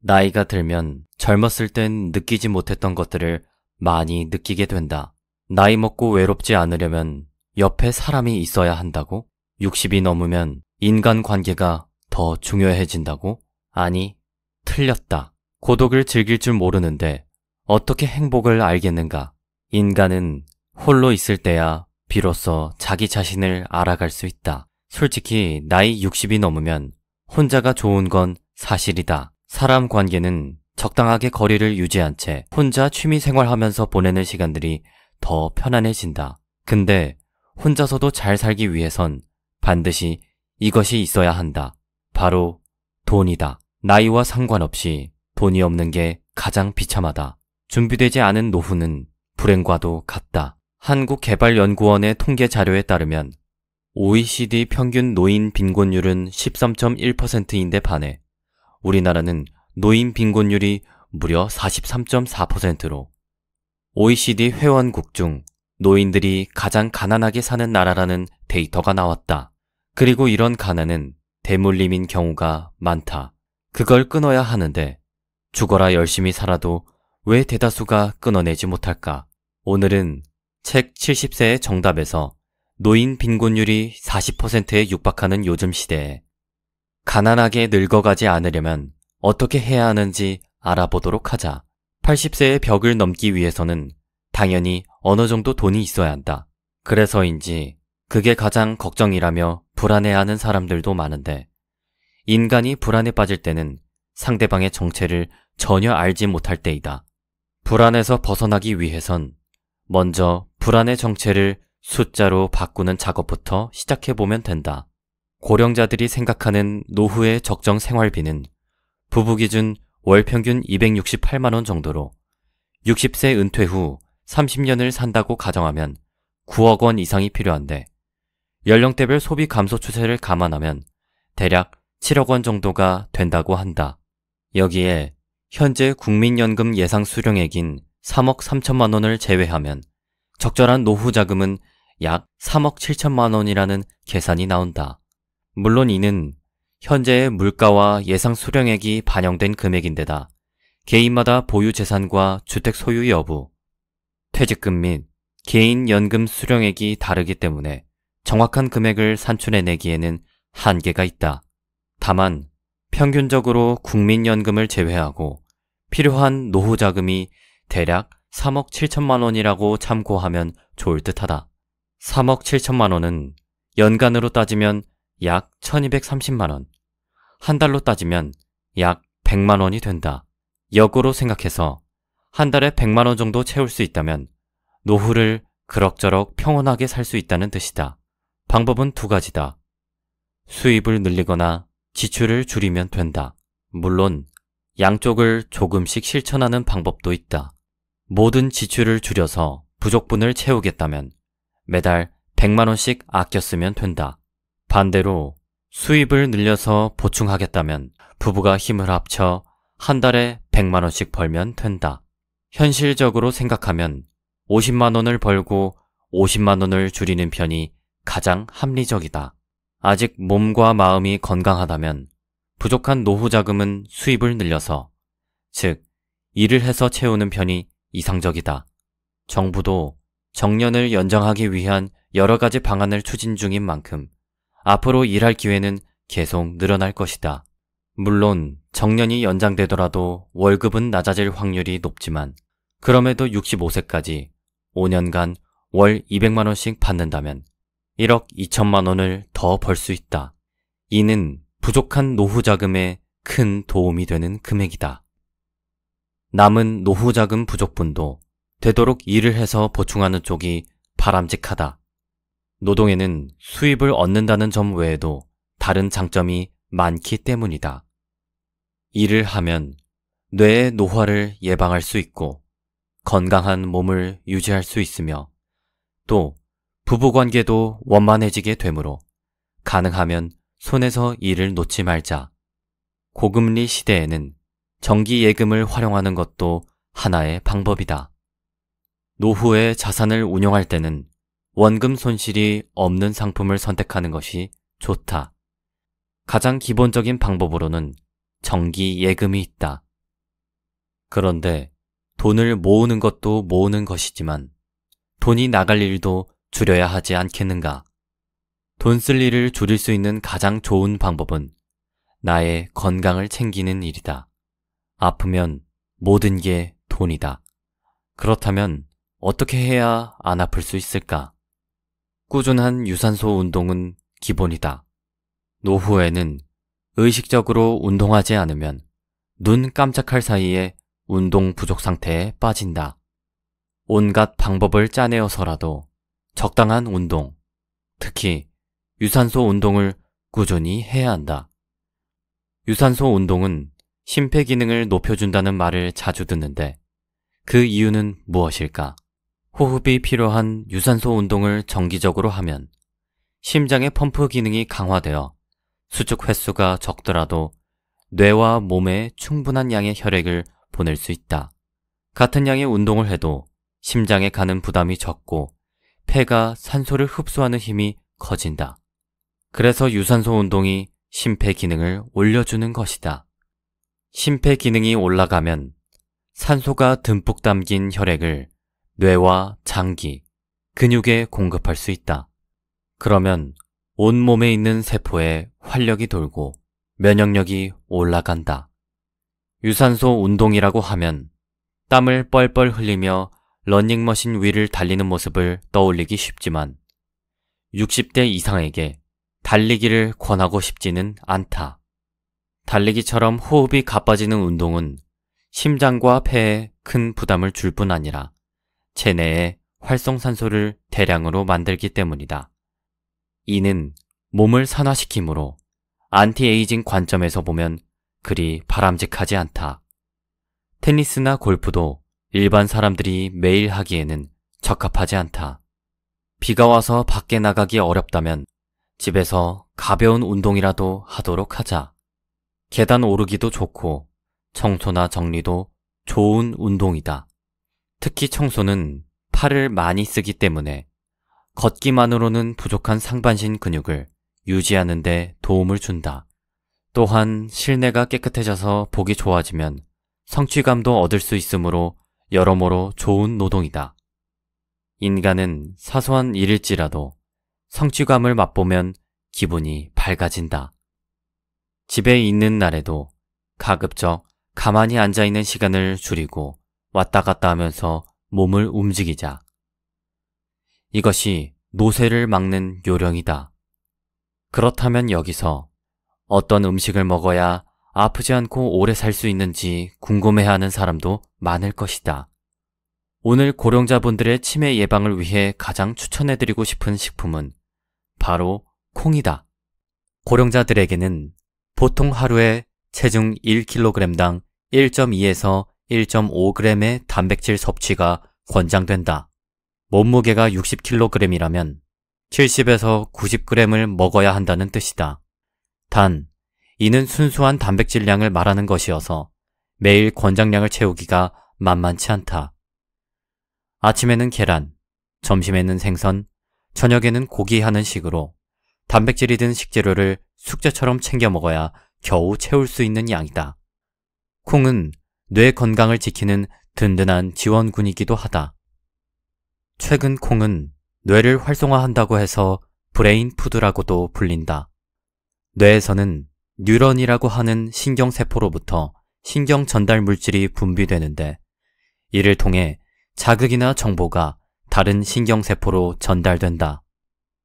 나이가 들면 젊었을 땐 느끼지 못했던 것들을 많이 느끼게 된다. 나이 먹고 외롭지 않으려면 옆에 사람이 있어야 한다고? 60이 넘으면 인간관계가 더 중요해진다고? 아니, 틀렸다. 고독을 즐길 줄 모르는데 어떻게 행복을 알겠는가? 인간은 홀로 있을 때야 비로소 자기 자신을 알아갈 수 있다. 솔직히 나이 60이 넘으면 혼자가 좋은 건 사실이다. 사람 관계는 적당하게 거리를 유지한 채 혼자 취미 생활하면서 보내는 시간들이 더 편안해진다. 근데 혼자서도 잘 살기 위해선 반드시 이것이 있어야 한다. 바로 돈이다. 나이와 상관없이 돈이 없는 게 가장 비참하다. 준비되지 않은 노후는 불행과도 같다. 한국개발연구원의 통계 자료에 따르면 OECD 평균 노인 빈곤율은 13.1%인데 반해 우리나라는 노인 빈곤율이 무려 43.4%로 OECD 회원국 중 노인들이 가장 가난하게 사는 나라라는 데이터가 나왔다. 그리고 이런 가난은 대물림인 경우가 많다. 그걸 끊어야 하는데 죽어라 열심히 살아도 왜 대다수가 끊어내지 못할까? 오늘은 책 70세의 정답에서 노인 빈곤율이 40%에 육박하는 요즘 시대에 가난하게 늙어가지 않으려면 어떻게 해야 하는지 알아보도록 하자. 80세의 벽을 넘기 위해서는 당연히 어느 정도 돈이 있어야 한다. 그래서인지 그게 가장 걱정이라며 불안해하는 사람들도 많은데 인간이 불안에 빠질 때는 상대방의 정체를 전혀 알지 못할 때이다. 불안에서 벗어나기 위해선 먼저 불안의 정체를 숫자로 바꾸는 작업부터 시작해보면 된다. 고령자들이 생각하는 노후의 적정 생활비는 부부 기준 월 평균 268만원 정도로 60세 은퇴 후 30년을 산다고 가정하면 9억 원 이상이 필요한데 연령대별 소비 감소 추세를 감안하면 대략 7억 원 정도가 된다고 한다. 여기에 현재 국민연금 예상 수령액인 3억 3천만 원을 제외하면 적절한 노후 자금은 약 3억 7천만 원이라는 계산이 나온다. 물론 이는 현재의 물가와 예상 수령액이 반영된 금액인데다 개인마다 보유 재산과 주택 소유 여부, 퇴직금 및 개인 연금 수령액이 다르기 때문에 정확한 금액을 산출해내기에는 한계가 있다. 다만 평균적으로 국민연금을 제외하고 필요한 노후 자금이 대략 3억 7천만 원이라고 참고하면 좋을 듯하다. 3억 7천만 원은 연간으로 따지면 약 1230만 원, 한 달로 따지면 약 100만 원이 된다. 역으로 생각해서 한 달에 100만 원 정도 채울 수 있다면 노후를 그럭저럭 평온하게 살 수 있다는 뜻이다. 방법은 두 가지다. 수입을 늘리거나 지출을 줄이면 된다. 물론 양쪽을 조금씩 실천하는 방법도 있다. 모든 지출을 줄여서 부족분을 채우겠다면 매달 100만 원씩 아껴 쓰면 된다. 반대로 수입을 늘려서 보충하겠다면 부부가 힘을 합쳐 한 달에 100만 원씩 벌면 된다. 현실적으로 생각하면 50만 원을 벌고 50만 원을 줄이는 편이 가장 합리적이다. 아직 몸과 마음이 건강하다면 부족한 노후 자금은 수입을 늘려서, 즉 일을 해서 채우는 편이 이상적이다. 정부도 정년을 연장하기 위한 여러 가지 방안을 추진 중인 만큼 앞으로 일할 기회는 계속 늘어날 것이다. 물론 정년이 연장되더라도 월급은 낮아질 확률이 높지만 그럼에도 65세까지 5년간 월 200만 원씩 받는다면 1억 2천만 원을 더 벌 수 있다. 이는 부족한 노후 자금에 큰 도움이 되는 금액이다. 남은 노후 자금 부족분도 되도록 일을 해서 보충하는 쪽이 바람직하다. 노동에는 수입을 얻는다는 점 외에도 다른 장점이 많기 때문이다. 일을 하면 뇌의 노화를 예방할 수 있고 건강한 몸을 유지할 수 있으며 또 부부관계도 원만해지게 되므로 가능하면 손에서 일을 놓지 말자. 고금리 시대에는 정기예금을 활용하는 것도 하나의 방법이다. 노후에 자산을 운용할 때는 원금 손실이 없는 상품을 선택하는 것이 좋다. 가장 기본적인 방법으로는 정기예금이 있다. 그런데 돈을 모으는 것도 모으는 것이지만 돈이 나갈 일도 줄여야 하지 않겠는가? 돈 쓸 일을 줄일 수 있는 가장 좋은 방법은 나의 건강을 챙기는 일이다. 아프면 모든 게 돈이다. 그렇다면 어떻게 해야 안 아플 수 있을까? 꾸준한 유산소 운동은 기본이다. 노후에는 의식적으로 운동하지 않으면 눈 깜짝할 사이에 운동 부족 상태에 빠진다. 온갖 방법을 짜내어서라도 적당한 운동, 특히 유산소 운동을 꾸준히 해야 한다. 유산소 운동은 심폐기능을 높여준다는 말을 자주 듣는데 그 이유는 무엇일까? 호흡이 필요한 유산소 운동을 정기적으로 하면 심장의 펌프 기능이 강화되어 수축 횟수가 적더라도 뇌와 몸에 충분한 양의 혈액을 보낼 수 있다. 같은 양의 운동을 해도 심장에 가는 부담이 적고 폐가 산소를 흡수하는 힘이 커진다. 그래서 유산소 운동이 심폐기능을 올려주는 것이다. 심폐기능이 올라가면 산소가 듬뿍 담긴 혈액을 뇌와 장기, 근육에 공급할 수 있다. 그러면 온몸에 있는 세포에 활력이 돌고 면역력이 올라간다. 유산소 운동이라고 하면 땀을 뻘뻘 흘리며 러닝머신 위를 달리는 모습을 떠올리기 쉽지만 60대 이상에게 달리기를 권하고 싶지는 않다. 달리기처럼 호흡이 가빠지는 운동은 심장과 폐에 큰 부담을 줄 뿐 아니라 체내에 활성산소를 대량으로 만들기 때문이다. 이는 몸을 산화시키므로 안티에이징 관점에서 보면 그리 바람직하지 않다. 테니스나 골프도 일반 사람들이 매일 하기에는 적합하지 않다. 비가 와서 밖에 나가기 어렵다면 집에서 가벼운 운동이라도 하도록 하자. 계단 오르기도 좋고 청소나 정리도 좋은 운동이다. 특히 청소는 팔을 많이 쓰기 때문에 걷기만으로는 부족한 상반신 근육을 유지하는 데 도움을 준다. 또한 실내가 깨끗해져서 보기 좋아지면 성취감도 얻을 수 있으므로 여러모로 좋은 노동이다. 인간은 사소한 일일지라도 성취감을 맛보면 기분이 밝아진다. 집에 있는 날에도 가급적 가만히 앉아있는 시간을 줄이고 왔다 갔다 하면서 몸을 움직이자. 이것이 노쇠를 막는 요령이다. 그렇다면 여기서 어떤 음식을 먹어야 아프지 않고 오래 살 수 있는지 궁금해하는 사람도 많을 것이다. 오늘 고령자분들의 치매 예방을 위해 가장 추천해드리고 싶은 식품은 바로 콩이다. 고령자들에게는 보통 하루에 체중 1kg당 1.2에서 1.5g의 단백질 섭취가 권장된다. 몸무게가 60kg이라면 70에서 90g을 먹어야 한다는 뜻이다. 단, 이는 순수한 단백질량을 말하는 것이어서 매일 권장량을 채우기가 만만치 않다. 아침에는 계란, 점심에는 생선, 저녁에는 고기 하는 식으로 단백질이 든 식재료를 숙제처럼 챙겨 먹어야 겨우 채울 수 있는 양이다. 콩은 뇌 건강을 지키는 든든한 지원군이기도 하다. 최근 콩은 뇌를 활성화한다고 해서 브레인 푸드라고도 불린다. 뇌에서는 뉴런이라고 하는 신경세포로부터 신경 전달 물질이 분비되는데 이를 통해 자극이나 정보가 다른 신경세포로 전달된다.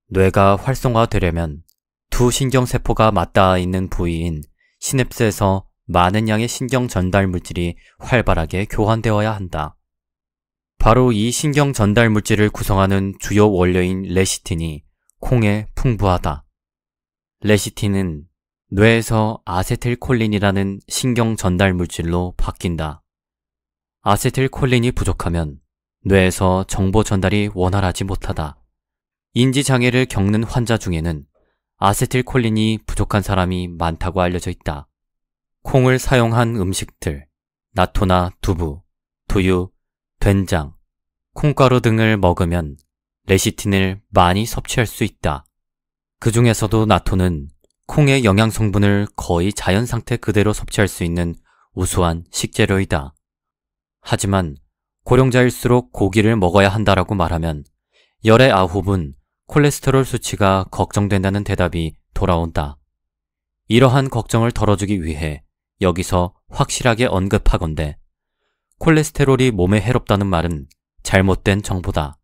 뇌가 활성화되려면 두 신경세포가 맞닿아 있는 부위인 시냅스에서 많은 양의 신경 전달 물질이 활발하게 교환되어야 한다. 바로 이 신경 전달 물질을 구성하는 주요 원료인 레시틴이 콩에 풍부하다. 레시틴은 뇌에서 아세틸콜린이라는 신경 전달 물질로 바뀐다. 아세틸콜린이 부족하면 뇌에서 정보 전달이 원활하지 못하다. 인지장애를 겪는 환자 중에는 아세틸콜린이 부족한 사람이 많다고 알려져 있다. 콩을 사용한 음식들, 나토나 두부, 두유, 된장, 콩가루 등을 먹으면 레시틴을 많이 섭취할 수 있다. 그 중에서도 나토는 콩의 영양 성분을 거의 자연 상태 그대로 섭취할 수 있는 우수한 식재료이다. 하지만 고령자일수록 고기를 먹어야 한다라고 말하면 열의 9은 콜레스테롤 수치가 걱정된다는 대답이 돌아온다. 이러한 걱정을 덜어주기 위해 여기서 확실하게 언급하건대 콜레스테롤이 몸에 해롭다는 말은 잘못된 정보다.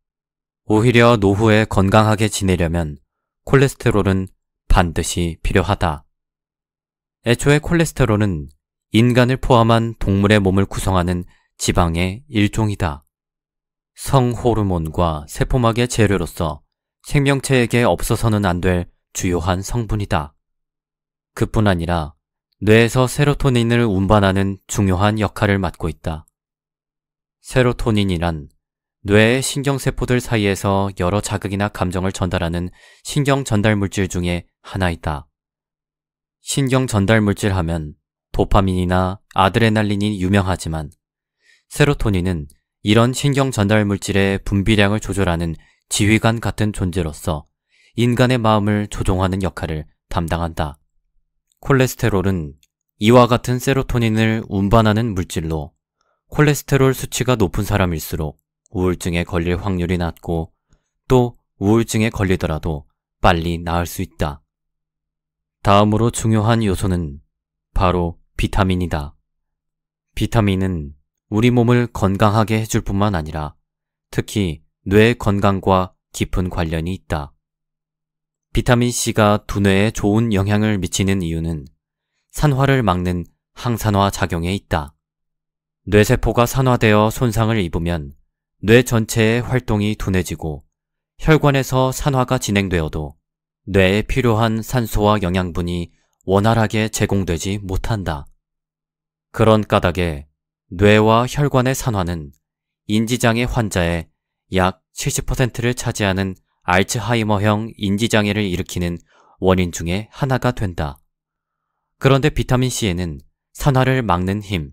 오히려 노후에 건강하게 지내려면 콜레스테롤은 반드시 필요하다. 애초에 콜레스테롤은 인간을 포함한 동물의 몸을 구성하는 지방의 일종이다. 성호르몬과 세포막의 재료로서 생명체에게 없어서는 안 될 주요한 성분이다. 그뿐 아니라 뇌에서 세로토닌을 운반하는 중요한 역할을 맡고 있다. 세로토닌이란 뇌의 신경세포들 사이에서 여러 자극이나 감정을 전달하는 신경 전달물질 중에 하나이다. 신경 전달물질 하면 도파민이나 아드레날린이 유명하지만 세로토닌은 이런 신경 전달물질의 분비량을 조절하는 지휘관 같은 존재로서 인간의 마음을 조종하는 역할을 담당한다. 콜레스테롤은 이와 같은 세로토닌을 운반하는 물질로 콜레스테롤 수치가 높은 사람일수록 우울증에 걸릴 확률이 낮고 또 우울증에 걸리더라도 빨리 나을 수 있다. 다음으로 중요한 요소는 바로 비타민이다. 비타민은 우리 몸을 건강하게 해줄 뿐만 아니라 특히 뇌 건강과 깊은 관련이 있다. 비타민C가 두뇌에 좋은 영향을 미치는 이유는 산화를 막는 항산화 작용에 있다. 뇌세포가 산화되어 손상을 입으면 뇌 전체의 활동이 둔해지고 혈관에서 산화가 진행되어도 뇌에 필요한 산소와 영양분이 원활하게 제공되지 못한다. 그런 까닭에 뇌와 혈관의 산화는 인지장애 환자의 약 70%를 차지하는 알츠하이머형 인지장애를 일으키는 원인 중에 하나가 된다. 그런데 비타민C에는 산화를 막는 힘,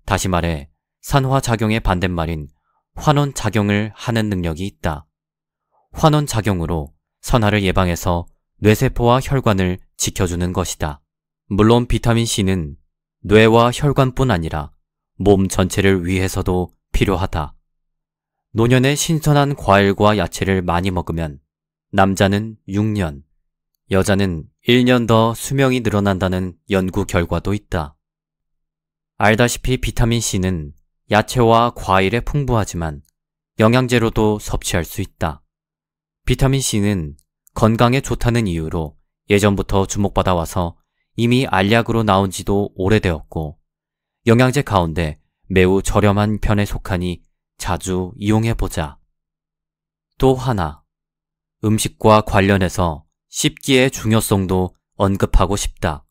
다시 말해 산화작용의 반대말인 환원작용을 하는 능력이 있다. 환원작용으로 산화를 예방해서 뇌세포와 혈관을 지켜주는 것이다. 물론 비타민C는 뇌와 혈관뿐 아니라 몸 전체를 위해서도 필요하다. 노년에 신선한 과일과 야채를 많이 먹으면 남자는 6년, 여자는 1년 더 수명이 늘어난다는 연구 결과도 있다. 알다시피 비타민C는 야채와 과일에 풍부하지만 영양제로도 섭취할 수 있다. 비타민C는 건강에 좋다는 이유로 예전부터 주목받아와서 이미 알약으로 나온 지도 오래되었고 영양제 가운데 매우 저렴한 편에 속하니 자주 이용해보자. 또 하나, 음식과 관련해서 씹기의 중요성도 언급하고 싶다.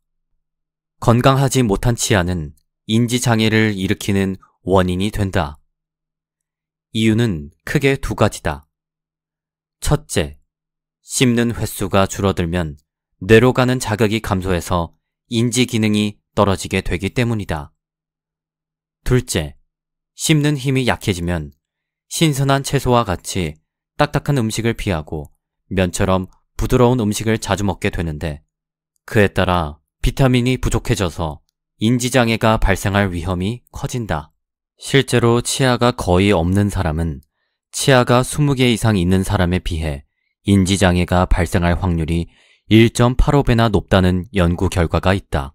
건강하지 못한 치아는 인지장애를 일으키는 원인이 된다. 이유는 크게 두 가지다. 첫째, 씹는 횟수가 줄어들면 뇌로 가는 자극이 감소해서 인지 기능이 떨어지게 되기 때문이다. 둘째, 씹는 힘이 약해지면 신선한 채소와 같이 딱딱한 음식을 피하고 면처럼 부드러운 음식을 자주 먹게 되는데 그에 따라 비타민이 부족해져서 인지장애가 발생할 위험이 커진다. 실제로 치아가 거의 없는 사람은 치아가 20개 이상 있는 사람에 비해 인지장애가 발생할 확률이 1.85배나 높다는 연구 결과가 있다.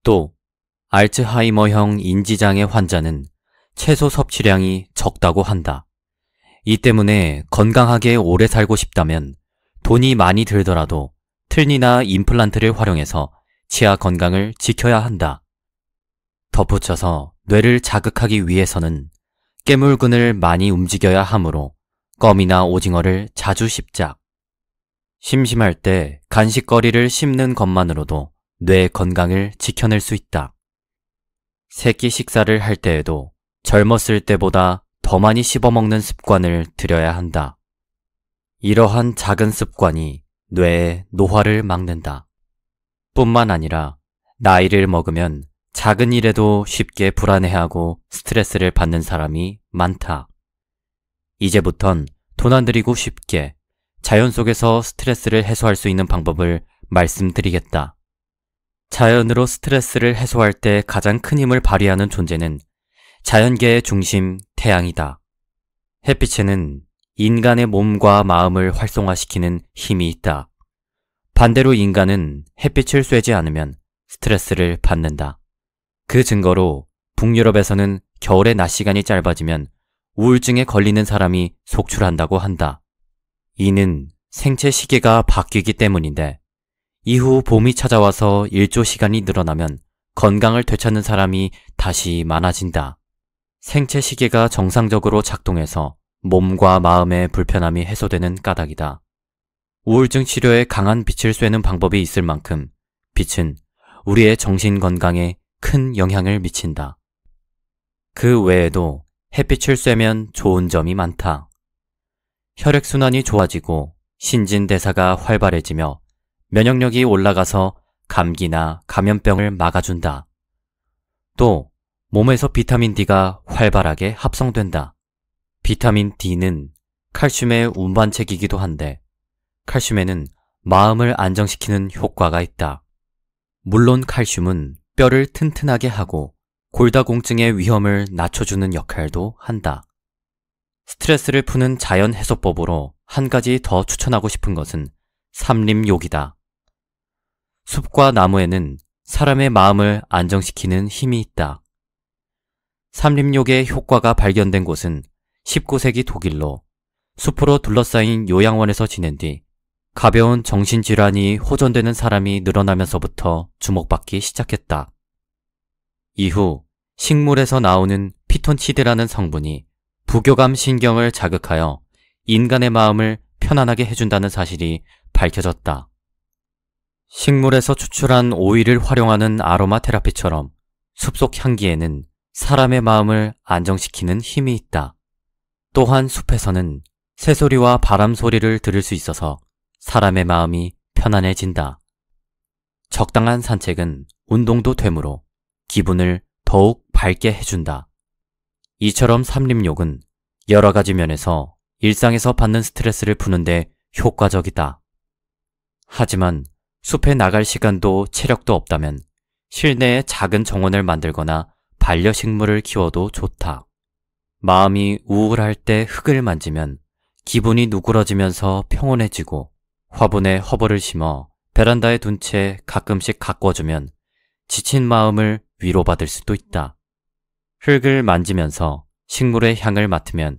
또 알츠하이머형 인지장애 환자는 채소 섭취량이 적다고 한다. 이 때문에 건강하게 오래 살고 싶다면 돈이 많이 들더라도 틀니나 임플란트를 활용해서 치아 건강을 지켜야 한다. 덧붙여서 뇌를 자극하기 위해서는 깨물근을 많이 움직여야 하므로 껌이나 오징어를 자주 씹자. 심심할 때 간식거리를 씹는 것만으로도 뇌 건강을 지켜낼 수 있다. 새끼 식사를 할 때에도 젊었을 때보다 더 많이 씹어먹는 습관을 들여야 한다. 이러한 작은 습관이 뇌의 노화를 막는다. 뿐만 아니라 나이를 먹으면 작은 일에도 쉽게 불안해하고 스트레스를 받는 사람이 많다. 이제부턴 돈 안 들이고 쉽게 자연 속에서 스트레스를 해소할 수 있는 방법을 말씀드리겠다. 자연으로 스트레스를 해소할 때 가장 큰 힘을 발휘하는 존재는 자연계의 중심 태양이다. 햇빛에는 인간의 몸과 마음을 활성화시키는 힘이 있다. 반대로 인간은 햇빛을 쐬지 않으면 스트레스를 받는다. 그 증거로 북유럽에서는 겨울에 낮 시간이 짧아지면 우울증에 걸리는 사람이 속출한다고 한다. 이는 생체 시계가 바뀌기 때문인데 이후 봄이 찾아와서 일조 시간이 늘어나면 건강을 되찾는 사람이 다시 많아진다. 생체 시계가 정상적으로 작동해서 몸과 마음의 불편함이 해소되는 까닭이다. 우울증 치료에 강한 빛을 쐬는 방법이 있을 만큼 빛은 우리의 정신 건강에 큰 영향을 미친다. 그 외에도 햇빛을 쐬면 좋은 점이 많다. 혈액순환이 좋아지고 신진대사가 활발해지며 면역력이 올라가서 감기나 감염병을 막아준다. 또 몸에서 비타민 D가 활발하게 합성된다. 비타민 D는 칼슘의 운반책이기도 한데 칼슘에는 마음을 안정시키는 효과가 있다. 물론 칼슘은 뼈를 튼튼하게 하고 골다공증의 위험을 낮춰주는 역할도 한다. 스트레스를 푸는 자연 해소법으로 한 가지 더 추천하고 싶은 것은 삼림욕이다. 숲과 나무에는 사람의 마음을 안정시키는 힘이 있다. 삼림욕의 효과가 발견된 곳은 19세기 독일로 숲으로 둘러싸인 요양원에서 지낸 뒤 가벼운 정신질환이 호전되는 사람이 늘어나면서부터 주목받기 시작했다. 이후 식물에서 나오는 피톤치드라는 성분이 부교감 신경을 자극하여 인간의 마음을 편안하게 해준다는 사실이 밝혀졌다. 식물에서 추출한 오일을 활용하는 아로마 테라피처럼 숲속 향기에는 사람의 마음을 안정시키는 힘이 있다. 또한 숲에서는 새소리와 바람 소리를 들을 수 있어서 사람의 마음이 편안해진다. 적당한 산책은 운동도 되므로 기분을 더욱 밝게 해준다. 이처럼 삼림욕은 여러 가지 면에서 일상에서 받는 스트레스를 푸는데 효과적이다. 하지만 숲에 나갈 시간도 체력도 없다면 실내에 작은 정원을 만들거나 반려식물을 키워도 좋다. 마음이 우울할 때 흙을 만지면 기분이 누그러지면서 평온해지고 화분에 허브를 심어 베란다에 둔 채 가끔씩 가꿔주면 지친 마음을 위로받을 수도 있다. 흙을 만지면서 식물의 향을 맡으면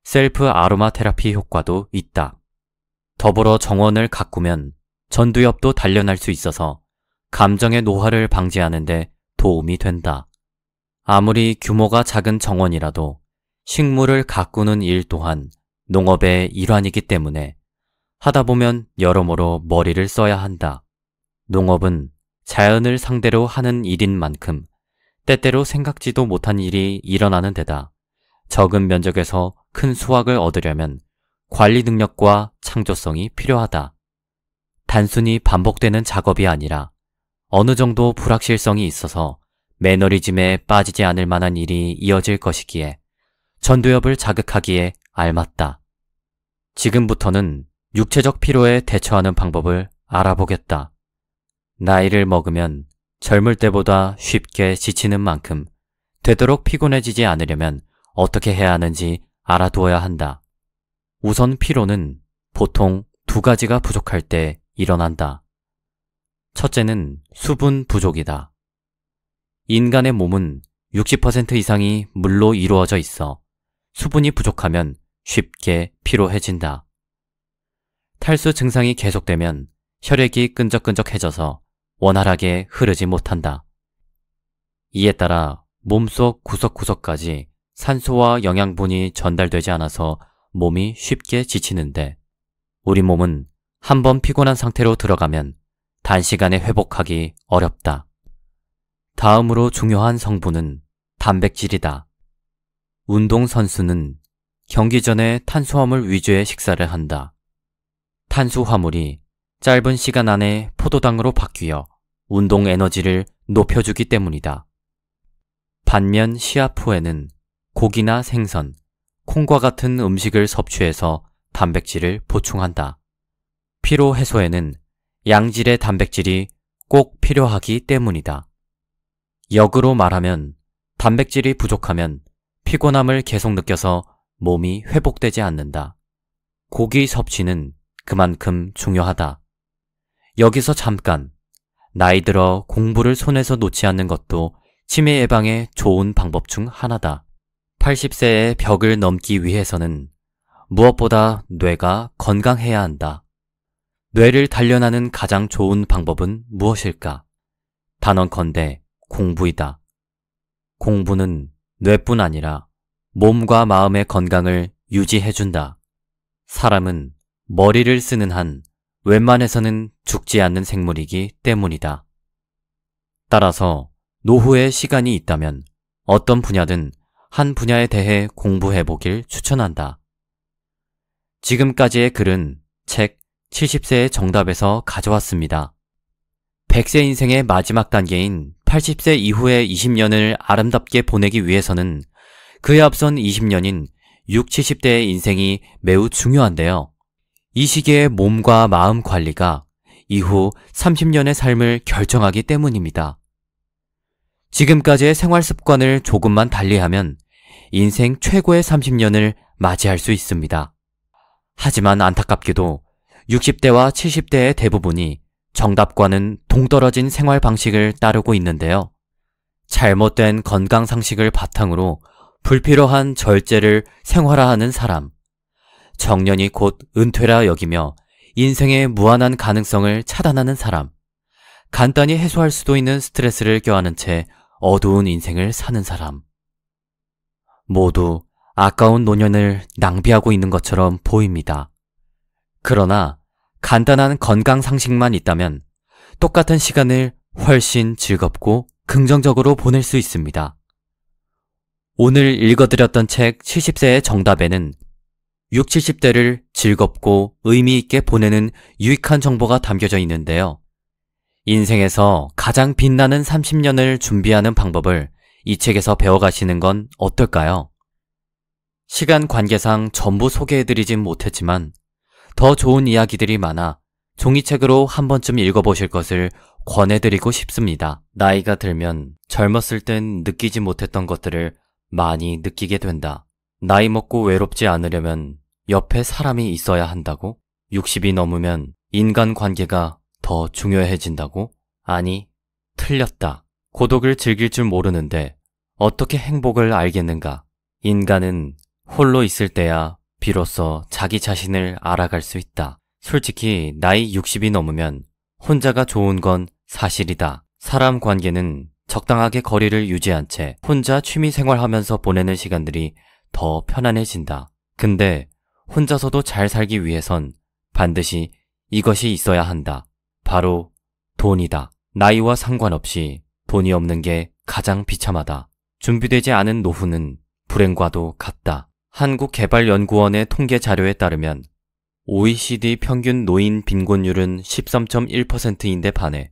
셀프 아로마 테라피 효과도 있다. 더불어 정원을 가꾸면 전두엽도 단련할 수 있어서 감정의 노화를 방지하는 데 도움이 된다. 아무리 규모가 작은 정원이라도 식물을 가꾸는 일 또한 농업의 일환이기 때문에 하다 보면 여러모로 머리를 써야 한다. 농업은 자연을 상대로 하는 일인 만큼 때때로 생각지도 못한 일이 일어나는 데다 적은 면적에서 큰 수확을 얻으려면 관리 능력과 창조성이 필요하다. 단순히 반복되는 작업이 아니라 어느 정도 불확실성이 있어서 매너리즘에 빠지지 않을 만한 일이 이어질 것이기에 전두엽을 자극하기에 알맞다. 지금부터는 육체적 피로에 대처하는 방법을 알아보겠다. 나이를 먹으면 젊을 때보다 쉽게 지치는 만큼 되도록 피곤해지지 않으려면 어떻게 해야 하는지 알아두어야 한다. 우선 피로는 보통 두 가지가 부족할 때 일어난다. 첫째는 수분 부족이다. 인간의 몸은 60% 이상이 물로 이루어져 있어 수분이 부족하면 쉽게 피로해진다. 탈수 증상이 계속되면 혈액이 끈적끈적해져서 원활하게 흐르지 못한다. 이에 따라 몸속 구석구석까지 산소와 영양분이 전달되지 않아서 몸이 쉽게 지치는데 우리 몸은 한번 피곤한 상태로 들어가면 단시간에 회복하기 어렵다. 다음으로 중요한 성분은 단백질이다. 운동선수는 경기 전에 탄수화물 위주의 식사를 한다. 탄수화물이 짧은 시간 안에 포도당으로 바뀌어 운동 에너지를 높여주기 때문이다. 반면 시합 후에는 고기나 생선, 콩과 같은 음식을 섭취해서 단백질을 보충한다. 피로 해소에는 양질의 단백질이 꼭 필요하기 때문이다. 역으로 말하면 단백질이 부족하면 피곤함을 계속 느껴서 몸이 회복되지 않는다. 고기 섭취는 그만큼 중요하다. 여기서 잠깐, 나이 들어 공부를 손에서 놓지 않는 것도 치매 예방에 좋은 방법 중 하나다. 80세의 벽을 넘기 위해서는 무엇보다 뇌가 건강해야 한다. 뇌를 단련하는 가장 좋은 방법은 무엇일까? 단언컨대 공부이다. 공부는 뇌뿐 아니라 몸과 마음의 건강을 유지해준다. 사람은 머리를 쓰는 한 웬만해서는 죽지 않는 생물이기 때문이다. 따라서 노후에 시간이 있다면 어떤 분야든 한 분야에 대해 공부해보길 추천한다. 지금까지의 글은 책 70세의 정답에서 가져왔습니다. 100세 인생의 마지막 단계인 80세 이후의 20년을 아름답게 보내기 위해서는 그에 앞선 20년인 60, 70대의 인생이 매우 중요한데요. 이 시기의 몸과 마음 관리가 이후 30년의 삶을 결정하기 때문입니다. 지금까지의 생활 습관을 조금만 달리하면 인생 최고의 30년을 맞이할 수 있습니다. 하지만 안타깝게도 60대와 70대의 대부분이 정답과는 동떨어진 생활 방식을 따르고 있는데요. 잘못된 건강 상식을 바탕으로 불필요한 절제를 생활화하는 사람, 정년이 곧 은퇴라 여기며 인생의 무한한 가능성을 차단하는 사람, 간단히 해소할 수도 있는 스트레스를 껴안은 채 어두운 인생을 사는 사람. 모두 아까운 노년을 낭비하고 있는 것처럼 보입니다. 그러나 간단한 건강 상식만 있다면 똑같은 시간을 훨씬 즐겁고 긍정적으로 보낼 수 있습니다. 오늘 읽어드렸던 책 70세의 정답에는 60, 70대를 즐겁고 의미 있게 보내는 유익한 정보가 담겨져 있는데요. 인생에서 가장 빛나는 30년을 준비하는 방법을 이 책에서 배워가시는 건 어떨까요? 시간 관계상 전부 소개해드리진 못했지만 더 좋은 이야기들이 많아 종이책으로 한 번쯤 읽어보실 것을 권해드리고 싶습니다. 나이가 들면 젊었을 땐 느끼지 못했던 것들을 많이 느끼게 된다. 나이 먹고 외롭지 않으려면 옆에 사람이 있어야 한다고? 60이 넘으면 인간관계가 더 중요해진다고? 아니, 틀렸다. 고독을 즐길 줄 모르는데 어떻게 행복을 알겠는가? 인간은 홀로 있을 때야 비로소 자기 자신을 알아갈 수 있다. 솔직히 나이 60이 넘으면 혼자가 좋은 건 사실이다. 사람 관계는 적당하게 거리를 유지한 채 혼자 취미생활하면서 보내는 시간들이 더 편안해진다. 근데 혼자서도 잘 살기 위해선 반드시 이것이 있어야 한다. 바로 돈이다. 나이와 상관없이 돈이 없는 게 가장 비참하다. 준비되지 않은 노후는 불행과도 같다. 한국개발연구원의 통계 자료에 따르면 OECD 평균 노인 빈곤율은 13.1%인데 반해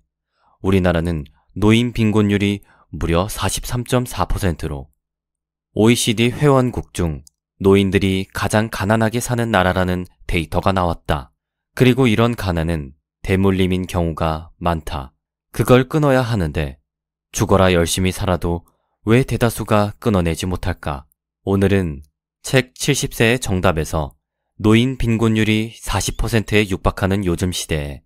우리나라는 노인 빈곤율이 무려 43.4%로 OECD 회원국 중 노인들이 가장 가난하게 사는 나라라는 데이터가 나왔다. 그리고 이런 가난은 대물림인 경우가 많다. 그걸 끊어야 하는데 죽어라 열심히 살아도 왜 대다수가 끊어내지 못할까? 오늘은 책 70세의 정답에서 노인 빈곤율이 40%에 육박하는 요즘 시대에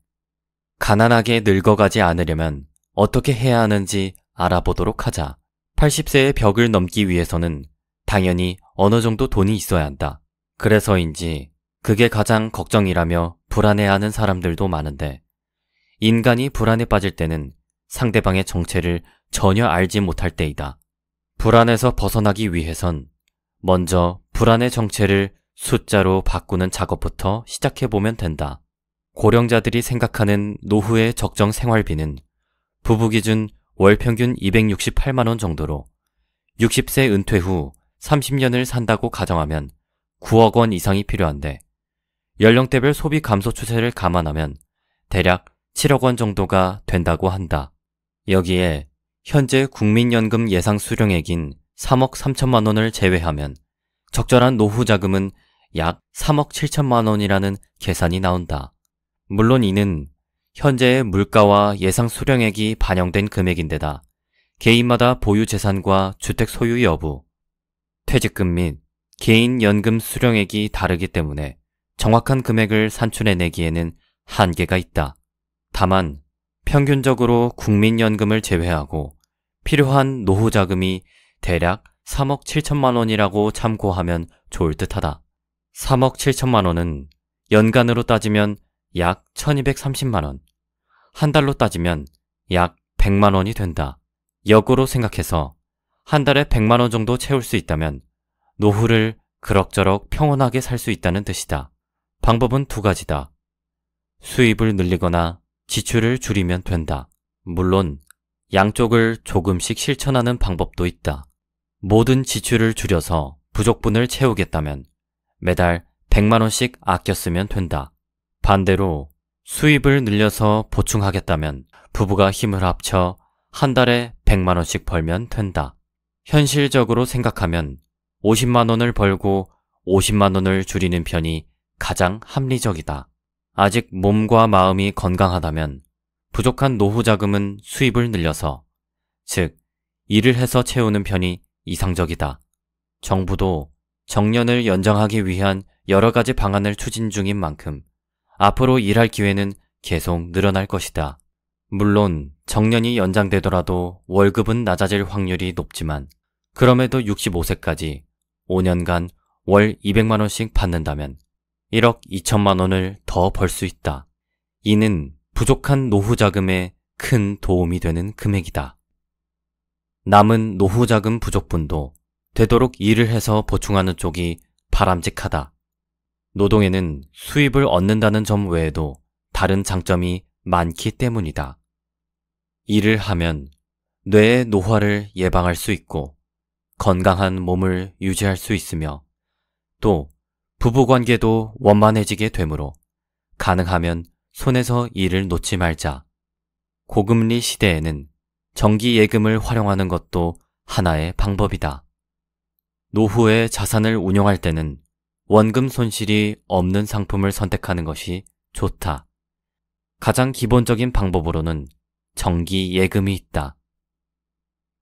가난하게 늙어가지 않으려면 어떻게 해야 하는지 알아보도록 하자. 80세의 벽을 넘기 위해서는 당연히 어느 정도 돈이 있어야 한다. 그래서인지 그게 가장 걱정이라며 불안해하는 사람들도 많은데 인간이 불안에 빠질 때는 상대방의 정체를 전혀 알지 못할 때이다. 불안에서 벗어나기 위해선 먼저 불안의 정체를 숫자로 바꾸는 작업부터 시작해보면 된다. 고령자들이 생각하는 노후의 적정 생활비는 부부 기준 월 평균 268만원 정도로 60세 은퇴 후 30년을 산다고 가정하면 9억 원 이상이 필요한데 연령대별 소비 감소 추세를 감안하면 대략 7억 원 정도가 된다고 한다. 여기에 현재 국민연금 예상 수령액인 3억 3천만 원을 제외하면 적절한 노후 자금은 약 3억 7천만 원이라는 계산이 나온다. 물론 이는 현재의 물가와 예상 수령액이 반영된 금액인데다 개인마다 보유 재산과 주택 소유 여부, 퇴직금 및 개인 연금 수령액이 다르기 때문에 정확한 금액을 산출해내기에는 한계가 있다. 다만 평균적으로 국민연금을 제외하고 필요한 노후 자금이 대략 3억 7천만 원이라고 참고하면 좋을 듯하다. 3억 7천만 원은 연간으로 따지면 약 1230만 원, 한 달로 따지면 약 100만 원이 된다. 역으로 생각해서 한 달에 100만 원 정도 채울 수 있다면 노후를 그럭저럭 평온하게 살 수 있다는 뜻이다. 방법은 두 가지다. 수입을 늘리거나 지출을 줄이면 된다. 물론 양쪽을 조금씩 실천하는 방법도 있다. 모든 지출을 줄여서 부족분을 채우겠다면 매달 100만 원씩 아껴 쓰면 된다. 반대로 수입을 늘려서 보충하겠다면 부부가 힘을 합쳐 한 달에 100만 원씩 벌면 된다. 현실적으로 생각하면 50만 원을 벌고 50만 원을 줄이는 편이 가장 합리적이다. 아직 몸과 마음이 건강하다면 부족한 노후 자금은 수입을 늘려서, 즉 일을 해서 채우는 편이 이상적이다. 정부도 정년을 연장하기 위한 여러 가지 방안을 추진 중인 만큼 앞으로 일할 기회는 계속 늘어날 것이다. 물론 정년이 연장되더라도 월급은 낮아질 확률이 높지만 그럼에도 65세까지 5년간 월 200만 원씩 받는다면 1억 2천만 원을 더 벌 수 있다. 이는 부족한 노후 자금에 큰 도움이 되는 금액이다. 남은 노후 자금 부족분도 되도록 일을 해서 보충하는 쪽이 바람직하다. 노동에는 수입을 얻는다는 점 외에도 다른 장점이 많기 때문이다. 일을 하면 뇌의 노화를 예방할 수 있고 건강한 몸을 유지할 수 있으며 또 부부관계도 원만해지게 되므로 가능하면 손에서 일을 놓지 말자. 고금리 시대에는 정기예금을 활용하는 것도 하나의 방법이다. 노후에 자산을 운용할 때는 원금 손실이 없는 상품을 선택하는 것이 좋다. 가장 기본적인 방법으로는 정기예금이 있다.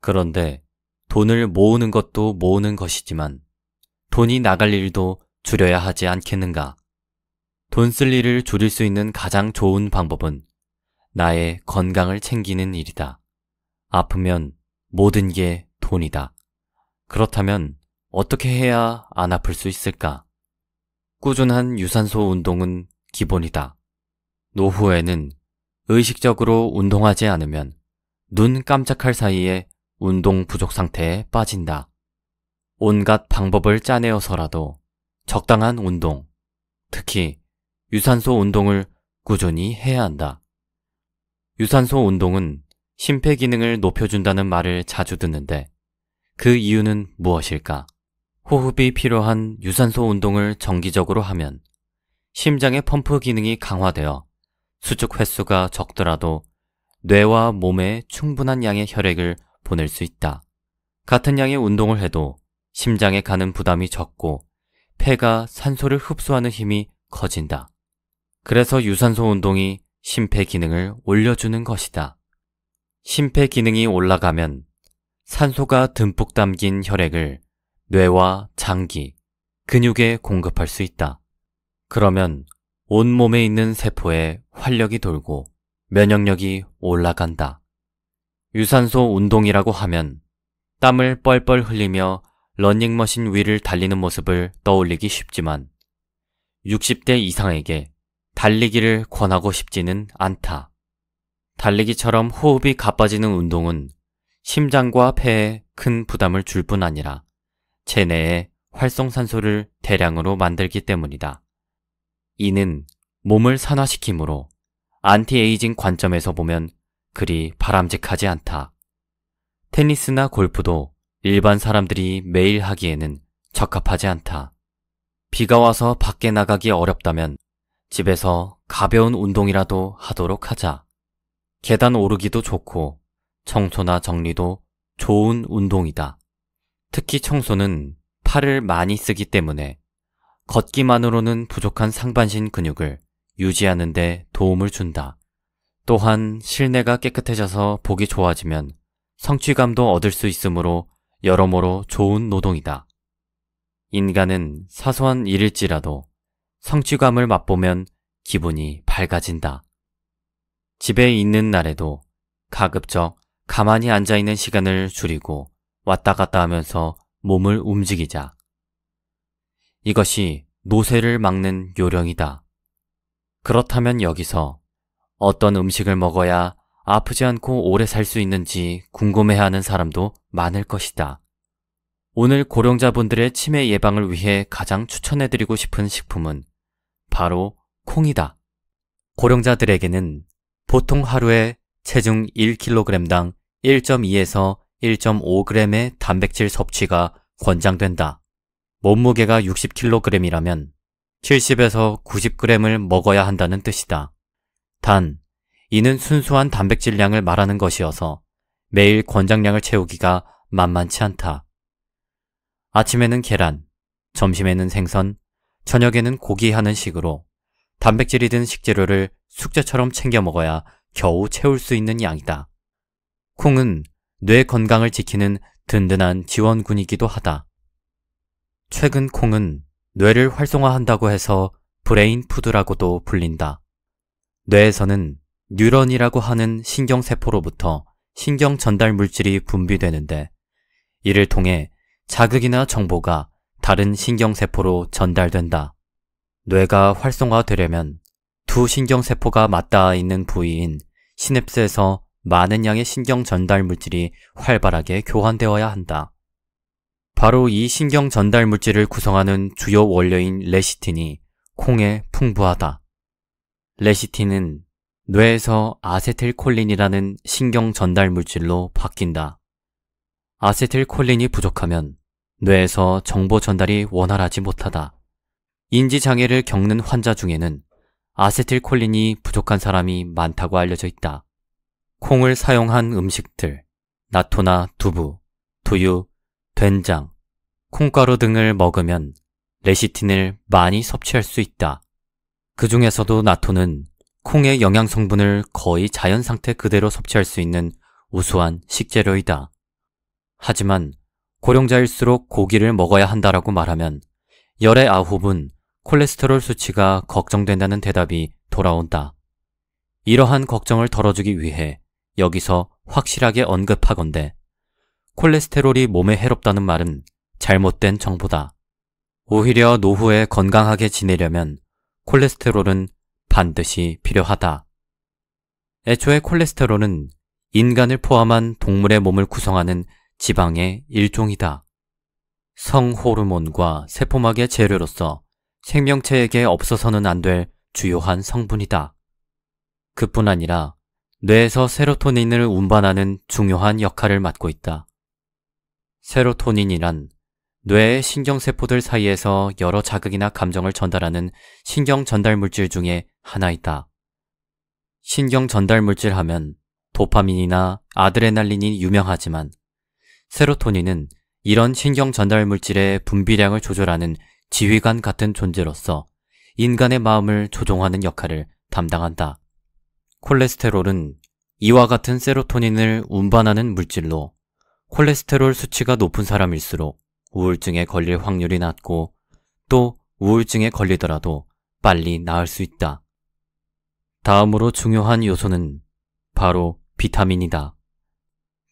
그런데 돈을 모으는 것도 모으는 것이지만 돈이 나갈 일도 줄여야 하지 않겠는가? 돈 쓸 일을 줄일 수 있는 가장 좋은 방법은 나의 건강을 챙기는 일이다. 아프면 모든 게 돈이다. 그렇다면 어떻게 해야 안 아플 수 있을까? 꾸준한 유산소 운동은 기본이다. 노후에는 의식적으로 운동하지 않으면 눈 깜짝할 사이에 운동 부족 상태에 빠진다. 온갖 방법을 짜내어서라도 적당한 운동, 특히 유산소 운동을 꾸준히 해야 한다. 유산소 운동은 심폐기능을 높여준다는 말을 자주 듣는데 그 이유는 무엇일까? 호흡이 필요한 유산소 운동을 정기적으로 하면 심장의 펌프 기능이 강화되어 수축 횟수가 적더라도 뇌와 몸에 충분한 양의 혈액을 보낼 수 있다. 같은 양의 운동을 해도 심장에 가는 부담이 적고 폐가 산소를 흡수하는 힘이 커진다. 그래서 유산소 운동이 심폐기능을 올려주는 것이다. 심폐기능이 올라가면 산소가 듬뿍 담긴 혈액을 뇌와 장기, 근육에 공급할 수 있다. 그러면 온몸에 있는 세포에 활력이 돌고 면역력이 올라간다. 유산소 운동이라고 하면 땀을 뻘뻘 흘리며 러닝머신 위를 달리는 모습을 떠올리기 쉽지만 60대 이상에게 달리기를 권하고 싶지는 않다. 달리기처럼 호흡이 가빠지는 운동은 심장과 폐에 큰 부담을 줄 뿐 아니라 체내에 활성산소를 대량으로 만들기 때문이다. 이는 몸을 산화시키므로 안티에이징 관점에서 보면 그리 바람직하지 않다. 테니스나 골프도 일반 사람들이 매일 하기에는 적합하지 않다. 비가 와서 밖에 나가기 어렵다면 집에서 가벼운 운동이라도 하도록 하자. 계단 오르기도 좋고 청소나 정리도 좋은 운동이다. 특히 청소는 팔을 많이 쓰기 때문에 걷기만으로는 부족한 상반신 근육을 유지하는 데 도움을 준다. 또한 실내가 깨끗해져서 보기 좋아지면 성취감도 얻을 수 있으므로 여러모로 좋은 노동이다. 인간은 사소한 일일지라도 성취감을 맛보면 기분이 밝아진다. 집에 있는 날에도 가급적 가만히 앉아있는 시간을 줄이고 왔다 갔다 하면서 몸을 움직이자. 이것이 노쇠를 막는 요령이다. 그렇다면 여기서 어떤 음식을 먹어야 아프지 않고 오래 살 수 있는지 궁금해하는 사람도 많을 것이다. 오늘 고령자분들의 치매 예방을 위해 가장 추천해드리고 싶은 식품은 바로 콩이다. 고령자들에게는 보통 하루에 체중 1kg당 1.2에서 1.5g의 단백질 섭취가 권장된다. 몸무게가 60kg이라면 70에서 90g을 먹어야 한다는 뜻이다. 단, 이는 순수한 단백질량을 말하는 것이어서 매일 권장량을 채우기가 만만치 않다. 아침에는 계란, 점심에는 생선, 저녁에는 고기 하는 식으로 단백질이 든 식재료를 숙제처럼 챙겨 먹어야 겨우 채울 수 있는 양이다. 콩은 뇌 건강을 지키는 든든한 지원군이기도 하다. 최근 콩은 뇌를 활성화한다고 해서 브레인 푸드라고도 불린다. 뇌에서는 뉴런이라고 하는 신경세포로부터 신경 전달 물질이 분비되는데 이를 통해 자극이나 정보가 다른 신경세포로 전달된다. 뇌가 활성화되려면 두 신경세포가 맞닿아 있는 부위인 시냅스에서 많은 양의 신경 전달 물질이 활발하게 교환되어야 한다. 바로 이 신경 전달 물질을 구성하는 주요 원료인 레시틴이 콩에 풍부하다. 레시틴은 뇌에서 아세틸콜린이라는 신경 전달 물질로 바뀐다. 아세틸콜린이 부족하면 뇌에서 정보 전달이 원활하지 못하다. 인지장애를 겪는 환자 중에는 아세틸콜린이 부족한 사람이 많다고 알려져 있다. 콩을 사용한 음식들, 나토나 두부, 두유, 된장, 콩가루 등을 먹으면 레시틴을 많이 섭취할 수 있다. 그 중에서도 나토는 콩의 영양 성분을 거의 자연 상태 그대로 섭취할 수 있는 우수한 식재료이다. 하지만 고령자일수록 고기를 먹어야 한다라고 말하면 열의 9은 콜레스테롤 수치가 걱정된다는 대답이 돌아온다. 이러한 걱정을 덜어주기 위해 여기서 확실하게 언급하건대 콜레스테롤이 몸에 해롭다는 말은 잘못된 정보다. 오히려 노후에 건강하게 지내려면 콜레스테롤은 반드시 필요하다. 애초에 콜레스테롤은 인간을 포함한 동물의 몸을 구성하는 지방의 일종이다. 성호르몬과 세포막의 재료로서 생명체에게 없어서는 안 될 주요한 성분이다. 그뿐 아니라 뇌에서 세로토닌을 운반하는 중요한 역할을 맡고 있다. 세로토닌이란 뇌의 신경세포들 사이에서 여러 자극이나 감정을 전달하는 신경 전달 물질 중에 하나이다. 신경 전달 물질 하면 도파민이나 아드레날린이 유명하지만 세로토닌은 이런 신경 전달 물질의 분비량을 조절하는 지휘관 같은 존재로서 인간의 마음을 조종하는 역할을 담당한다. 콜레스테롤은 이와 같은 세로토닌을 운반하는 물질로 콜레스테롤 수치가 높은 사람일수록 우울증에 걸릴 확률이 낮고 또 우울증에 걸리더라도 빨리 나을 수 있다. 다음으로 중요한 요소는 바로 비타민이다.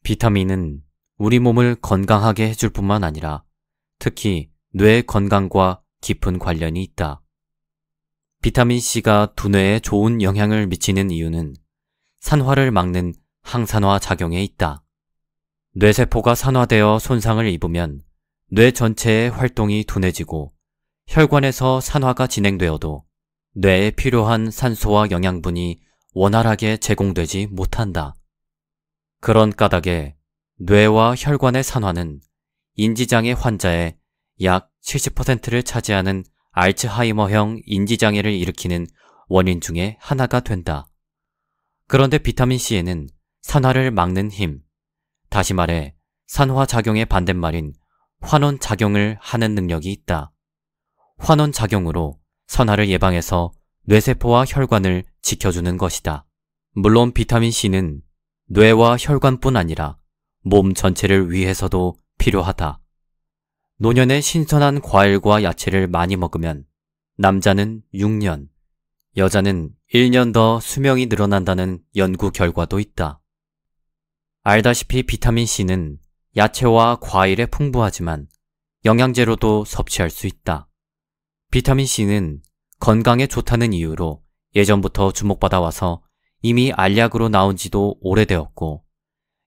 비타민은 우리 몸을 건강하게 해줄 뿐만 아니라 특히 뇌 건강과 깊은 관련이 있다. 비타민C가 두뇌에 좋은 영향을 미치는 이유는 산화를 막는 항산화 작용에 있다. 뇌세포가 산화되어 손상을 입으면 뇌 전체의 활동이 둔해지고 혈관에서 산화가 진행되어도 뇌에 필요한 산소와 영양분이 원활하게 제공되지 못한다. 그런 까닭에 뇌와 혈관의 산화는 인지장애 환자의 약 70%를 차지하는 알츠하이머형 인지장애를 일으키는 원인 중에 하나가 된다. 그런데 비타민C에는 산화를 막는 힘, 다시 말해 산화작용의 반대말인 환원작용을 하는 능력이 있다. 환원작용으로 산화를 예방해서 뇌세포와 혈관을 지켜주는 것이다. 물론 비타민C는 뇌와 혈관뿐 아니라 몸 전체를 위해서도 필요하다. 노년에 신선한 과일과 야채를 많이 먹으면 남자는 6년, 여자는 1년 더 수명이 늘어난다는 연구 결과도 있다. 알다시피 비타민 C는 야채와 과일에 풍부하지만 영양제로도 섭취할 수 있다. 비타민 C는 건강에 좋다는 이유로 예전부터 주목받아 와서 이미 알약으로 나온 지도 오래되었고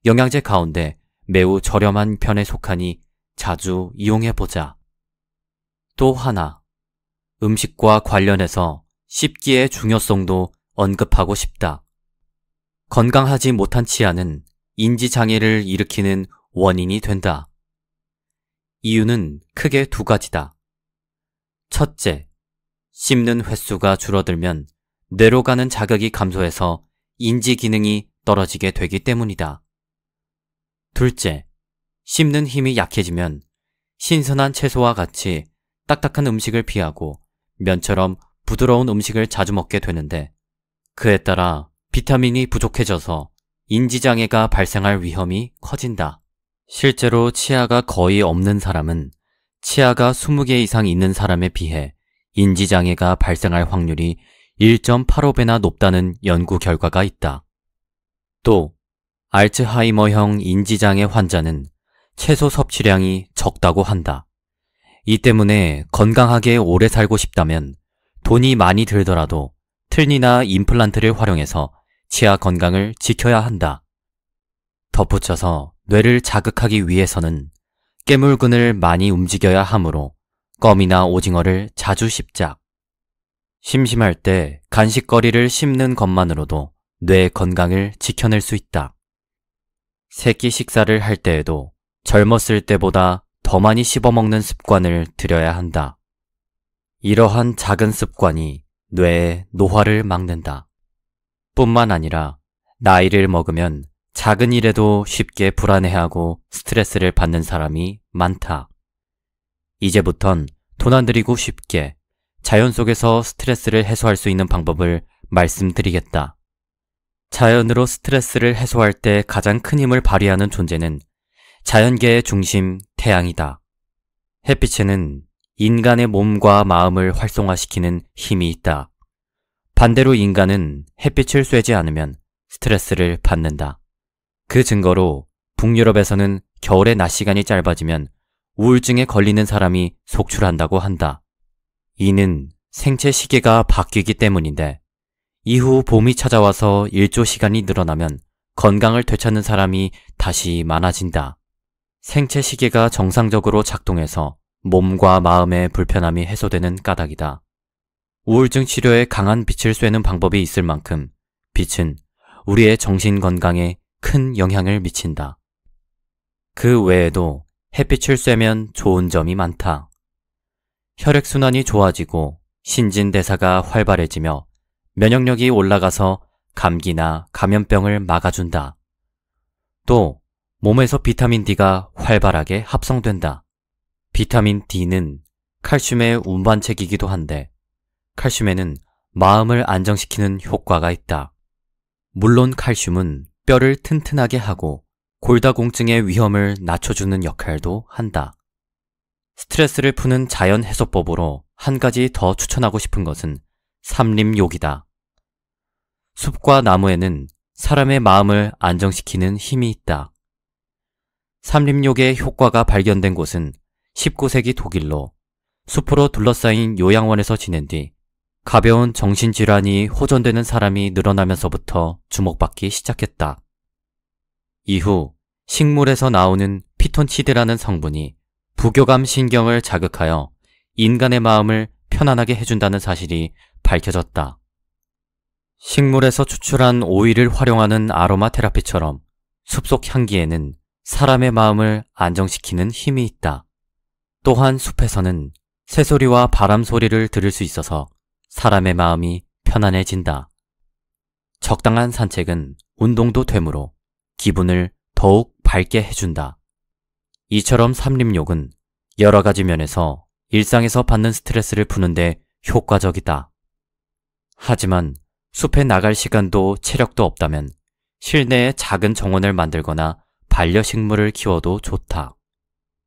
영양제 가운데 매우 저렴한 편에 속하니 자주 이용해보자. 또 하나, 음식과 관련해서 씹기의 중요성도 언급하고 싶다. 건강하지 못한 치아는 인지장애를 일으키는 원인이 된다. 이유는 크게 두 가지다. 첫째, 씹는 횟수가 줄어들면 뇌로 가는 자극이 감소해서 인지 기능이 떨어지게 되기 때문이다. 둘째, 씹는 힘이 약해지면 신선한 채소와 같이 딱딱한 음식을 피하고 면처럼 부드러운 음식을 자주 먹게 되는데 그에 따라 비타민이 부족해져서 인지장애가 발생할 위험이 커진다. 실제로 치아가 거의 없는 사람은 치아가 20개 이상 있는 사람에 비해 인지장애가 발생할 확률이 1.85배나 높다는 연구 결과가 있다. 또 알츠하이머형 인지장애 환자는 채소 섭취량이 적다고 한다. 이 때문에 건강하게 오래 살고 싶다면 돈이 많이 들더라도 틀니나 임플란트를 활용해서 치아 건강을 지켜야 한다. 덧붙여서 뇌를 자극하기 위해서는 깨물근을 많이 움직여야 하므로 껌이나 오징어를 자주 씹자. 심심할 때 간식거리를 씹는 것만으로도 뇌 건강을 지켜낼 수 있다. 새끼 식사를 할 때에도 젊었을 때보다 더 많이 씹어먹는 습관을 들여야 한다. 이러한 작은 습관이 뇌의 노화를 막는다. 뿐만 아니라 나이를 먹으면 작은 일에도 쉽게 불안해하고 스트레스를 받는 사람이 많다. 이제부턴 돈 안 들이고 쉽게 자연 속에서 스트레스를 해소할 수 있는 방법을 말씀드리겠다. 자연으로 스트레스를 해소할 때 가장 큰 힘을 발휘하는 존재는 자연계의 중심 태양이다. 햇빛에는 인간의 몸과 마음을 활성화시키는 힘이 있다. 반대로 인간은 햇빛을 쐬지 않으면 스트레스를 받는다. 그 증거로 북유럽에서는 겨울에 낮 시간이 짧아지면 우울증에 걸리는 사람이 속출한다고 한다. 이는 생체 시계가 바뀌기 때문인데 이후 봄이 찾아와서 일조 시간이 늘어나면 건강을 되찾는 사람이 다시 많아진다. 생체 시계가 정상적으로 작동해서 몸과 마음의 불편함이 해소되는 까닭이다. 우울증 치료에 강한 빛을 쐬는 방법이 있을 만큼 빛은 우리의 정신 건강에 큰 영향을 미친다. 그 외에도 햇빛을 쐬면 좋은 점이 많다. 혈액순환이 좋아지고 신진대사가 활발해지며 면역력이 올라가서 감기나 감염병을 막아준다. 또 몸에서 비타민 D가 활발하게 합성된다. 비타민 D는 칼슘의 운반책이기도 한데 칼슘에는 마음을 안정시키는 효과가 있다. 물론 칼슘은 뼈를 튼튼하게 하고 골다공증의 위험을 낮춰주는 역할도 한다. 스트레스를 푸는 자연 해소법으로 한 가지 더 추천하고 싶은 것은 삼림욕이다. 숲과 나무에는 사람의 마음을 안정시키는 힘이 있다. 삼림욕의 효과가 발견된 곳은 19세기 독일로 숲으로 둘러싸인 요양원에서 지낸 뒤 가벼운 정신질환이 호전되는 사람이 늘어나면서부터 주목받기 시작했다. 이후 식물에서 나오는 피톤치드라는 성분이 부교감 신경을 자극하여 인간의 마음을 편안하게 해준다는 사실이 밝혀졌다. 식물에서 추출한 오일을 활용하는 아로마 테라피처럼 숲속 향기에는 사람의 마음을 안정시키는 힘이 있다. 또한 숲에서는 새소리와 바람 소리를 들을 수 있어서 사람의 마음이 편안해진다. 적당한 산책은 운동도 되므로 기분을 더욱 밝게 해준다. 이처럼 삼림욕은 여러 가지 면에서 일상에서 받는 스트레스를 푸는데 효과적이다. 하지만 숲에 나갈 시간도 체력도 없다면 실내에 작은 정원을 만들거나 반려식물을 키워도 좋다.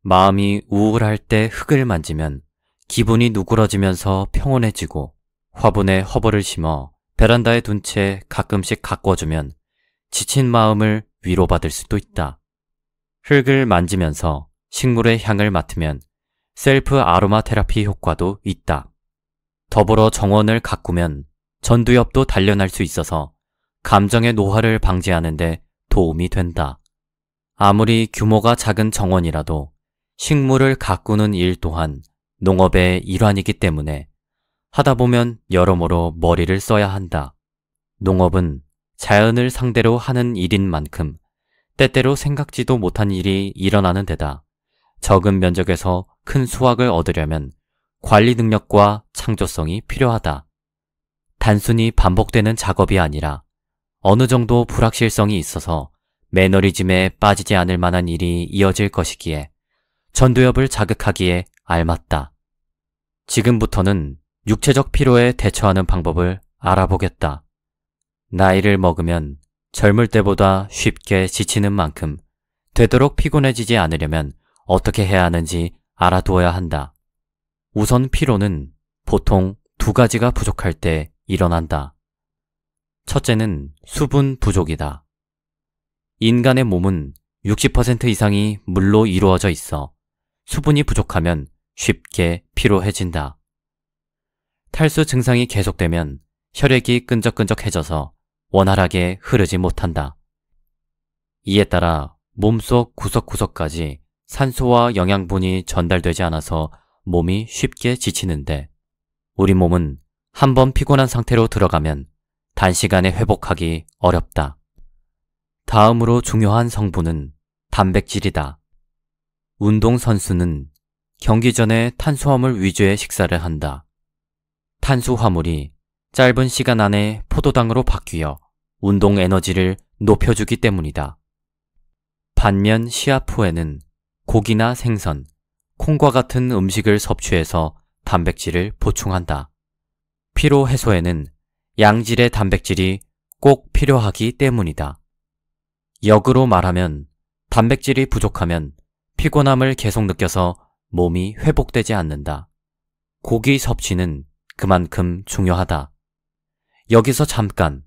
마음이 우울할 때 흙을 만지면 기분이 누그러지면서 평온해지고, 화분에 허브를 심어 베란다에 둔 채 가끔씩 가꿔주면 지친 마음을 위로받을 수도 있다. 흙을 만지면서 식물의 향을 맡으면 셀프 아로마 테라피 효과도 있다. 더불어 정원을 가꾸면 전두엽도 단련할 수 있어서 감정의 노화를 방지하는 데 도움이 된다. 아무리 규모가 작은 정원이라도 식물을 가꾸는 일 또한 농업의 일환이기 때문에 하다 보면 여러모로 머리를 써야 한다. 농업은 자연을 상대로 하는 일인 만큼 때때로 생각지도 못한 일이 일어나는 데다 적은 면적에서 큰 수확을 얻으려면 관리 능력과 창조성이 필요하다. 단순히 반복되는 작업이 아니라 어느 정도 불확실성이 있어서 매너리즘에 빠지지 않을 만한 일이 이어질 것이기에 전두엽을 자극하기에 알맞다. 지금부터는 육체적 피로에 대처하는 방법을 알아보겠다. 나이를 먹으면 젊을 때보다 쉽게 지치는 만큼 되도록 피곤해지지 않으려면 어떻게 해야 하는지 알아두어야 한다. 우선 피로는 보통 두 가지가 부족할 때 일어난다. 첫째는 수분 부족이다. 인간의 몸은 60% 이상이 물로 이루어져 있어 수분이 부족하면 쉽게 피로해진다. 탈수 증상이 계속되면 혈액이 끈적끈적해져서 원활하게 흐르지 못한다. 이에 따라 몸속 구석구석까지 산소와 영양분이 전달되지 않아서 몸이 쉽게 지치는데, 우리 몸은 한번 피곤한 상태로 들어가면 단시간에 회복하기 어렵다. 다음으로 중요한 성분은 단백질이다. 운동선수는 경기 전에 탄수화물 위주의 식사를 한다. 탄수화물이 짧은 시간 안에 포도당으로 바뀌어 운동 에너지를 높여주기 때문이다. 반면 시합 후에는 고기나 생선, 콩과 같은 음식을 섭취해서 단백질을 보충한다. 피로 해소에는 양질의 단백질이 꼭 필요하기 때문이다. 역으로 말하면 단백질이 부족하면 피곤함을 계속 느껴서 몸이 회복되지 않는다. 고기 섭취는 그만큼 중요하다. 여기서 잠깐,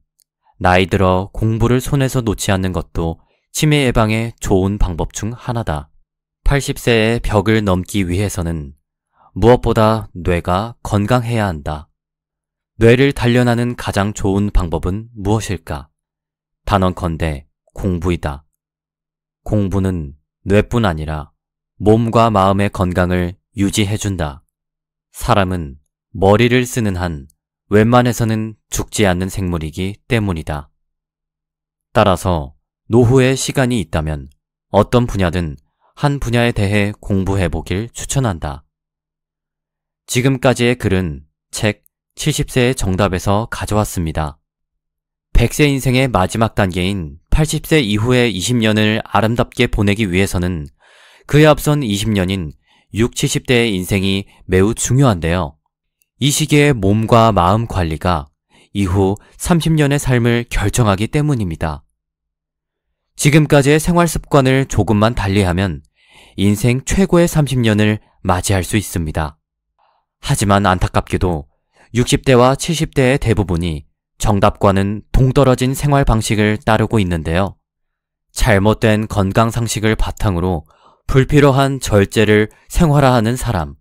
나이 들어 공부를 손에서 놓지 않는 것도 치매 예방에 좋은 방법 중 하나다. 80세의 벽을 넘기 위해서는 무엇보다 뇌가 건강해야 한다. 뇌를 단련하는 가장 좋은 방법은 무엇일까? 단언컨대 공부이다. 공부는 뇌뿐 아니라 몸과 마음의 건강을 유지해준다. 사람은 머리를 쓰는 한 웬만해서는 죽지 않는 생물이기 때문이다. 따라서 노후에 시간이 있다면 어떤 분야든 한 분야에 대해 공부해보길 추천한다. 지금까지의 글은 책 70세의 정답에서 가져왔습니다. 100세 인생의 마지막 단계인 80세 이후의 20년을 아름답게 보내기 위해서는 그에 앞선 20년인 6, 70대의 인생이 매우 중요한데요. 이 시기의 몸과 마음 관리가 이후 30년의 삶을 결정하기 때문입니다. 지금까지의 생활 습관을 조금만 달리하면 인생 최고의 30년을 맞이할 수 있습니다. 하지만 안타깝게도 60대와 70대의 대부분이 정답과는 동떨어진 생활 방식을 따르고 있는데요. 잘못된 건강 상식을 바탕으로 불필요한 절제를 생활화하는 사람,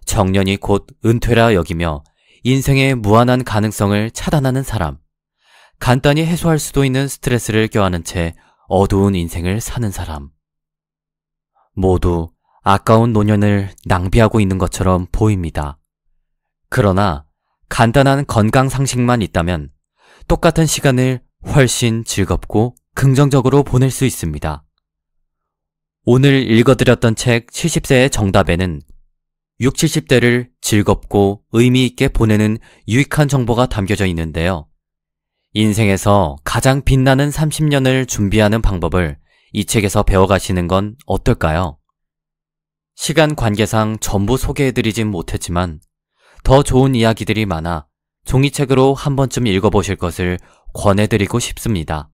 정년이 곧 은퇴라 여기며 인생의 무한한 가능성을 차단하는 사람, 간단히 해소할 수도 있는 스트레스를 껴안은 채 어두운 인생을 사는 사람, 모두 아까운 노년을 낭비하고 있는 것처럼 보입니다. 그러나 간단한 건강 상식만 있다면 똑같은 시간을 훨씬 즐겁고 긍정적으로 보낼 수 있습니다. 오늘 읽어드렸던 책 70세의 정답에는 6, 70대를 즐겁고 의미 있게 보내는 유익한 정보가 담겨져 있는데요. 인생에서 가장 빛나는 30년을 준비하는 방법을 이 책에서 배워가시는 건 어떨까요? 시간 관계상 전부 소개해드리진 못했지만 더 좋은 이야기들이 많아 종이책으로 한 번쯤 읽어보실 것을 권해드리고 싶습니다.